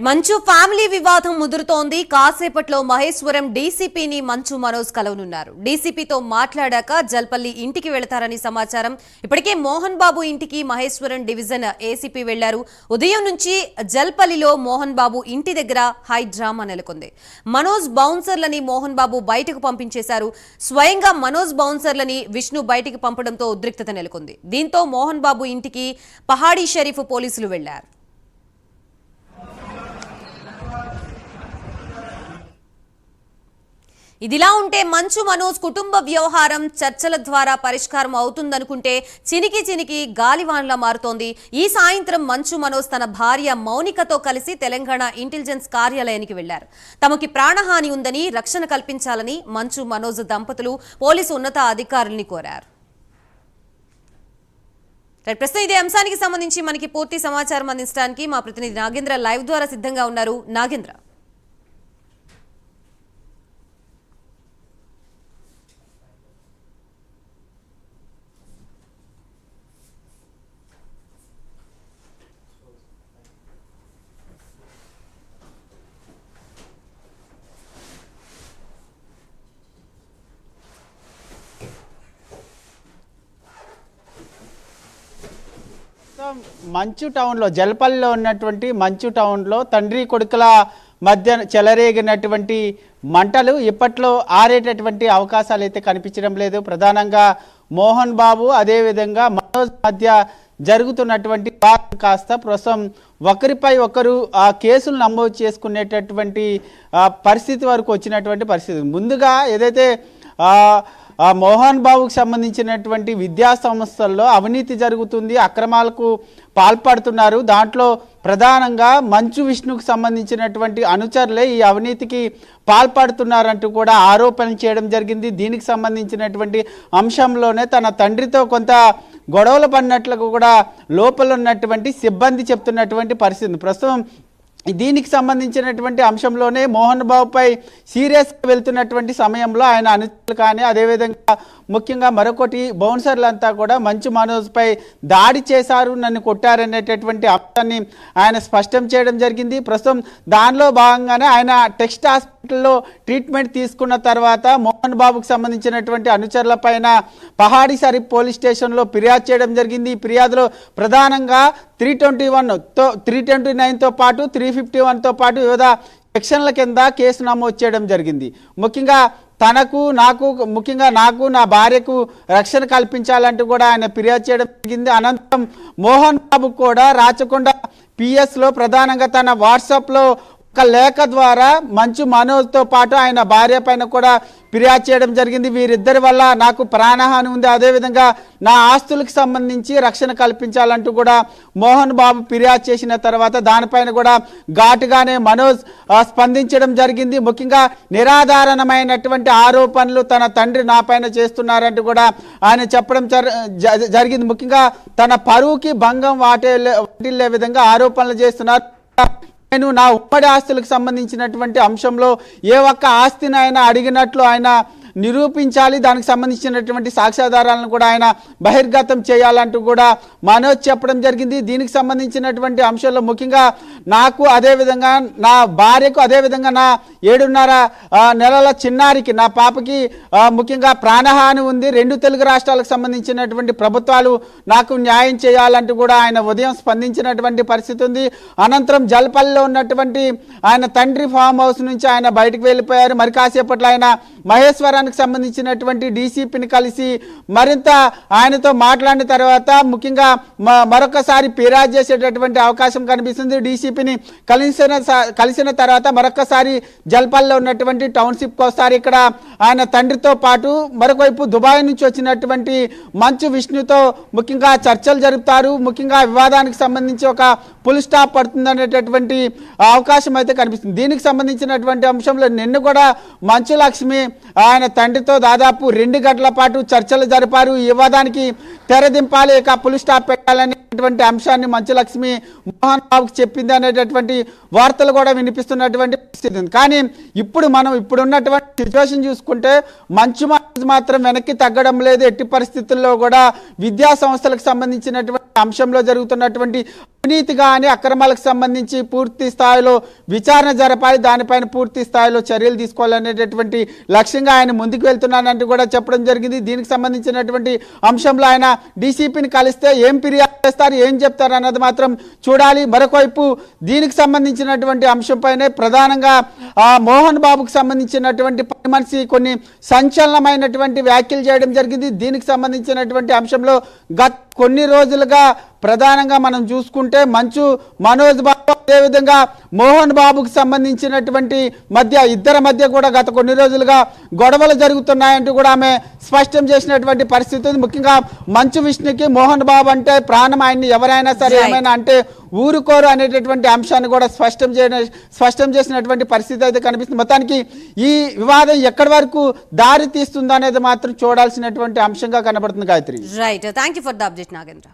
మంచు ఫ్యామిలీ వివాదం ముదురుతోంది. కాసేపట్లో మహేశ్వరం డీసీపీని మంచు మనోజ్ కలవనున్నారు. డీసీపీతో మాట్లాడాక జల్పల్లి ఇంటికి వెళతారని సమాచారం. ఇప్పటికే మోహన్ బాబు ఇంటికి మహేశ్వరం డివిజన్ ఏసీపీ వెళ్లారు. ఉదయం నుంచి జల్పల్లిలో మోహన్ బాబు ఇంటి దగ్గర హై డ్రామా నెలకొంది. మనోజ్ బౌన్సర్లని మోహన్ బాబు బయటకు పంపించేశారు. స్వయంగా మనోజ్ బౌన్సర్లని విష్ణు బయటికి పంపడంతో ఉద్రిక్తత నెలకొంది. దీంతో మోహన్ బాబు ఇంటికి పహాడీ షరీఫ్ పోలీసులు వెళ్లారు. ఇదిలా ఉంటే మంచు మనోజ్ కుటుంబ వ్యవహారం చర్చల ద్వారా పరిష్కారం అవుతుందనుకుంటే చినికి గాలివాన్లా మారుతోంది. ఈ సాయంత్రం మంచు మనోజ్ తన భార్య మౌనికతో కలిసి తెలంగాణ ఇంటెలిజెన్స్ కార్యాలయానికి వెళ్లారు. తమకి ప్రాణహాని ఉందని రక్షణ కల్పించాలని మంచు మనోజ్ దంపతులు పోలీసు ఉన్నత అధికారుల్ని కోరారు. ప్రస్తుతం ఇదే అంశానికి సంబంధించి మనకి పూర్తి సమాచారం అందించడానికి మా ప్రతినిధి నాగేంద్ర లైవ్ ద్వారా సిద్ధంగా ఉన్నారు. నాగేంద్ర, మంచు టౌన్లో జల్పల్లిలో ఉన్నటువంటి మంచు టౌన్లో తండ్రి కొడుకుల మధ్య చెలరేగినటువంటి మంటలు ఇప్పట్లో ఆరేటటువంటి అవకాశాలు అయితే కనిపించడం లేదు. ప్రధానంగా మోహన్ బాబు అదేవిధంగా మనోజ్ మధ్య జరుగుతున్నటువంటి కాస్త ప్రస్తుతం ఒకరిపై ఒకరు ఆ కేసులు నమోదు చేసుకునేటటువంటి పరిస్థితి వరకు వచ్చినటువంటి పరిస్థితి. ముందుగా ఏదైతే మోహన్ బాబుకు సంబంధించినటువంటి విద్యా సంస్థల్లో అవినీతి జరుగుతుంది, అక్రమాలకు పాల్పడుతున్నారు. దాంట్లో ప్రధానంగా మంచు విష్ణుకు సంబంధించినటువంటి అనుచరులే ఈ అవినీతికి పాల్పడుతున్నారంటూ కూడా ఆరోపణలు చేయడం జరిగింది. దీనికి సంబంధించినటువంటి అంశంలోనే తన తండ్రితో కొంత గొడవలు పడినట్లుగా కూడా లోపల ఉన్నటువంటి సిబ్బంది చెప్తున్నటువంటి పరిస్థితి. ప్రస్తుతం దీనికి సంబంధించినటువంటి అంశంలోనే మోహన్ బాబుపై సీరియస్గా వెళ్తున్నటువంటి సమయంలో ఆయన అనుచరులు కానీ అదేవిధంగా ముఖ్యంగా మరొకటి బౌన్సర్లంతా కూడా మంచు మనోజ్పై దాడి చేశారు, నన్ను కొట్టారనేటటువంటి అంశాన్ని ఆయన స్పష్టం చేయడం జరిగింది. ప్రస్తుతం దానిలో భాగంగానే ఆయన టెక్స్ట్ హాస్పిటల్లో ట్రీట్మెంట్ తీసుకున్న తర్వాత మోహన్ బాబుకు సంబంధించినటువంటి అనుచరుల పైన పహాడీ షరీఫ్ పోలీస్ స్టేషన్లో ఫిర్యాదు చేయడం జరిగింది. ఈ ఫిర్యాదులో ప్రధానంగా 329తో పాటు 351తో పాటు వివిధ సెక్షన్ల కింద కేసు నమోదు చేయడం జరిగింది. ముఖ్యంగా నాకు నా భార్యకు రక్షణ కల్పించాలంటూ కూడా ఆయన ఫిర్యాదు చేయడం జరిగింది. అనంతరం మోహన్ బాబు కూడా రాచకొండ పిఎస్లో ప్రధానంగా తన వాట్సాప్లో ఒక లేఖ ద్వారా మంచు మనోజ్తో పాటు ఆయన భార్య పైన కూడా ఫిర్యాదు చేయడం జరిగింది. వీరిద్దరి వల్ల నాకు ప్రాణహాని ఉంది, అదేవిధంగా నా ఆస్తులకు సంబంధించి రక్షణ కల్పించాలంటూ కూడా మోహన్ బాబు ఫిర్యాదు చేసిన తర్వాత దానిపైన కూడా ఘాటుగానే మనోజ్ స్పందించడం జరిగింది. ముఖ్యంగా నిరాధారణమైనటువంటి ఆరోపణలు తన తండ్రి నా పైన చేస్తున్నారంటూ కూడా ఆయన చెప్పడం జరిగింది. ముఖ్యంగా తన పరువుకి భంగం వాటిల్లే విధంగా ఆరోపణలు చేస్తున్నారు. నేను నా ఉమ్మడి ఆస్తులకు సంబంధించినటువంటి అంశంలో ఏ ఒక్క ఆస్తిని ఆయన అడిగినట్లు ఆయన నిరూపించాలి, దానికి సంబంధించినటువంటి సాక్ష్యాధారాలను కూడా ఆయన బహిర్గతం చేయాలంటూ కూడా మనోజ్ చెప్పడం జరిగింది. దీనికి సంబంధించినటువంటి అంశంలో ముఖ్యంగా నాకు అదేవిధంగా నా భార్యకు అదేవిధంగా నా 7.5 నెలల చిన్నారికి నా పాపకి ముఖ్యంగా ప్రాణహాని ఉంది. 2 తెలుగు రాష్ట్రాలకు సంబంధించినటువంటి ప్రభుత్వాలు నాకు న్యాయం చేయాలంటూ కూడా ఆయన ఉదయం స్పందించినటువంటి పరిస్థితి ఉంది. అనంతరం జల్పల్లిలో ఉన్నటువంటి ఆయన తండ్రి ఫామ్ హౌస్ నుంచి ఆయన బయటకు వెళ్ళిపోయారు. మరి కాసేపట్లో ఆయన మహేశ్వరానికి సంబంధించినటువంటి డీసీపీని కలిసి మరింత ఆయనతో మాట్లాడిన తర్వాత ముఖ్యంగా మరొకసారి ఫిర్యాదు చేసేటటువంటి అవకాశం కనిపిస్తుంది. డీసీపీని కలిసిన తర్వాత మరొకసారి జల్పల్లిలో ఉన్నటువంటి టౌన్షిప్కి వస్తారు. ఇక్కడ ఆయన తండ్రితో పాటు మరొకవైపు దుబాయ్ నుంచి వచ్చినటువంటి మంచు విష్ణుతో ముఖ్యంగా చర్చలు జరుపుతారు. ముఖ్యంగా వివాదానికి సంబంధించి ఒక ఫుల్ స్టాప్ పడుతుందనేటటువంటి అవకాశం అయితే కనిపిస్తుంది. దీనికి సంబంధించినటువంటి అంశంలో నిన్ను కూడా మంచు లక్ష్మి ఆయన తండ్రితో దాదాపు 2 గంటల పాటు చర్చలు జరిపారు. ఈ వివాదానికి తెరదింపాలి, ఇక ఫుల్ స్టాప్ పెట్టాలనేటువంటి అంశాన్ని మంచు లక్ష్మి మోహన్ బాబుకి చెప్పింది అనేటటువంటి వార్తలు కూడా వినిపిస్తున్నటువంటి పరిస్థితి ఉంది. కానీ ఇప్పుడున్నటువంటి సిచ్యువేషన్ చూసుకుంటే మంచు మాత్రం వెనక్కి తగ్గడం లేదు. ఎట్టి పరిస్థితుల్లో కూడా విద్యా సంస్థలకు సంబంధించినటువంటి అంశంలో జరుగుతున్నటువంటి అవినీతి అని అక్రమాలకు సంబంధించి పూర్తి స్థాయిలో విచారణ జరపాలి, దానిపైన పూర్తి స్థాయిలో చర్యలు తీసుకోవాలనేటటువంటి లక్ష్యంగా ఆయన ముందుకు వెళ్తున్నానంటూ కూడా చెప్పడం జరిగింది. దీనికి సంబంధించినటువంటి అంశంలో ఆయన డీసీపీని కలిస్తే ఏం ఫిర్యాదు చేస్తారు, ఏం చెప్తారు అన్నది మాత్రం చూడాలి. మరొకవైపు దీనికి సంబంధించినటువంటి అంశంపైనే ప్రధానంగా మోహన్ బాబుకు సంబంధించినటువంటి పని మనిషి కొన్ని సంచలనమైనటువంటి వ్యాఖ్యలు చేయడం జరిగింది. దీనికి సంబంధించినటువంటి అంశంలో గత కొన్ని రోజులుగా ప్రధానంగా మనం చూసుకుంటే మంచు మనోజ్ బాబు అదేవిధంగా మోహన్ బాబుకు సంబంధించినటువంటి ఇద్దరి మధ్య కూడా గత కొన్ని రోజులుగా గొడవలు జరుగుతున్నాయంటూ కూడా ఆమె స్పష్టం చేసినటువంటి పరిస్థితి ఉంది. ముఖ్యంగా మంచు విష్ణుకి మోహన్ బాబు అంటే ప్రాణం, ఆయన్ని ఎవరైనా సరే ఏమైనా అంటే ఊరుకోరు అనేటటువంటి అంశాన్ని కూడా స్పష్టం చేసినటువంటి పరిస్థితి అయితే కనిపిస్తుంది. మొత్తానికి ఈ వివాదం ఎక్కడి వరకు దారి తీస్తుందనేది మాత్రం చూడాల్సినటువంటి అంశంగా కనబడుతుంది. Gayatri, right, thank you for the update Nagendra.